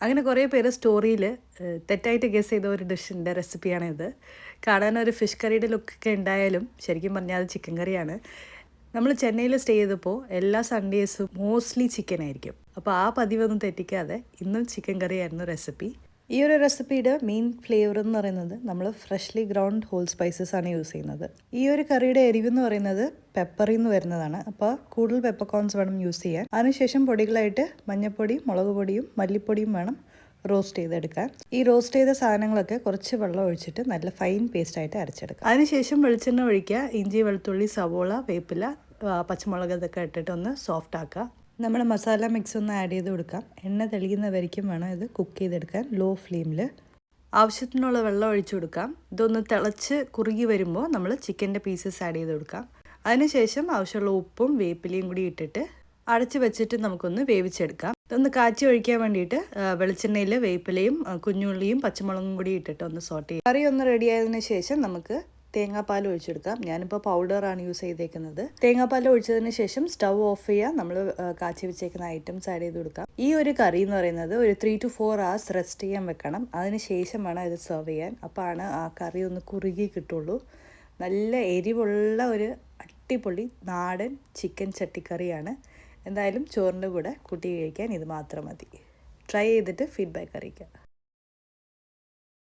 അങ്ങനെ കുറേ പേര് സ്റ്റോറിയിൽ തെറ്റായിട്ട് ഗസ് ചെയ്ത ഒരു ഡിഷിൻ്റെ റെസിപ്പിയാണിത്. കാണാനൊരു ഫിഷ് കറിയുടെ ലുക്കൊക്കെ ഉണ്ടായാലും ശരിക്കും പറഞ്ഞാൽ അത് ചിക്കൻ കറിയാണ്. നമ്മൾ ചെന്നൈയിൽ സ്റ്റേ ചെയ്തപ്പോൾ എല്ലാ സൺഡേസും മോസ്റ്റ്ലി ചിക്കൻ ആയിരിക്കും. അപ്പോൾ ആ പതിവൊന്നും തെറ്റിക്കാതെ ഇന്നും ചിക്കൻ കറിയായിരുന്നു റെസിപ്പി. ഈ ഒരു റെസിപ്പിയുടെ മെയിൻ ഫ്ലേവർ എന്ന് പറയുന്നത് നമ്മൾ ഫ്രഷ്ലി ഗ്രൗണ്ട് ഹോൾ സ്പൈസസ് ആണ് യൂസ് ചെയ്യുന്നത്. ഈ ഒരു കറിയുടെ എരിവ് എന്ന് പറയുന്നത് പെപ്പറിൽ നിന്ന് വരുന്നതാണ്. അപ്പോൾ കൂടുതൽ പെപ്പർകോൺസ് വേണം യൂസ് ചെയ്യാൻ. അതിനുശേഷം പൊടികളായിട്ട് മഞ്ഞൾപ്പൊടി, മുളക് പൊടിയും മല്ലിപ്പൊടിയും വേണം റോസ്റ്റ് ചെയ്തെടുക്കാൻ. ഈ റോസ്റ്റ് ചെയ്ത സാധനങ്ങളൊക്കെ കുറച്ച് വെള്ളം ഒഴിച്ചിട്ട് നല്ല ഫൈൻ പേസ്റ്റായിട്ട് അരച്ചെടുക്കാം. അതിനുശേഷം വെളിച്ചെണ്ണ ഒഴിക്കുക. ഇഞ്ചി, വെളുത്തുള്ളി, സവോള, വേപ്പില, പച്ചമുളക് ഇതൊക്കെ ഇട്ടിട്ട് ഒന്ന് സോഫ്റ്റ് ആക്കുക. നമ്മൾ മസാല മിക്സ് ഒന്ന് ആഡ് ചെയ്ത് കൊടുക്കാം. എണ്ണ തെളിയുന്ന വരയ്ക്കും വേണം ഇത് കുക്ക് ചെയ്തെടുക്കാൻ ലോ ഫ്ലെയിമിൽ. ആവശ്യത്തിനുള്ള വെള്ളം ഒഴിച്ചു കൊടുക്കാം. ഇതൊന്ന് തിളച്ച് കുറുകി വരുമ്പോൾ നമ്മൾ ചിക്കൻ്റെ പീസസ് ആഡ് ചെയ്ത് കൊടുക്കാം. അതിനുശേഷം ആവശ്യമുള്ള ഉപ്പും വേപ്പിലയും കൂടി ഇട്ടിട്ട് അടച്ച് വെച്ചിട്ട് നമുക്കൊന്ന് വേവിച്ചെടുക്കാം. ഇതൊന്ന് കാച്ചി ഒഴിക്കാൻ വേണ്ടിയിട്ട് വെളിച്ചെണ്ണയിൽ വേപ്പിലയും കുഞ്ഞുള്ളിയും പച്ചമുളകും കൂടി ഇട്ടിട്ട് ഒന്ന് സോട്ട് ചെയ്യാം. കറി ഒന്ന് റെഡി ആയതിനു ശേഷം നമുക്ക് തേങ്ങാപ്പാൽ ഒഴിച്ചെടുക്കാം. ഞാനിപ്പോൾ പൗഡറാണ് യൂസ് ചെയ്തേക്കുന്നത്. തേങ്ങാപ്പാൽ ഒഴിച്ചതിന് ശേഷം സ്റ്റവ് ഓഫ് ചെയ്യുക. നമ്മൾ കാച്ചി വെച്ചേക്കുന്ന ഐറ്റംസ് ആഡ് ചെയ്ത് കൊടുക്കാം. ഈ ഒരു കറി എന്ന് പറയുന്നത് ഒരു 3 to 4 hours റെസ്റ്റ് ചെയ്യാൻ വെക്കണം. അതിന് ശേഷം വേണം ഇത് സെർവ് ചെയ്യാൻ. അപ്പോഴാണ് ആ കറി ഒന്ന് കുറുകി കിട്ടുള്ളൂ. നല്ല എരിവുള്ള ഒരു അടിപൊളി നാടൻ ചിക്കൻ ചട്ടിക്കറിയാണ്. എന്തായാലും ചോറിൻ്റെ കൂടെ കൂട്ടി കഴിക്കാൻ ഇത് മാത്രം മതി. ട്രൈ ചെയ്തിട്ട് ഫീഡ്ബാക്ക് അറിയിക്കാം.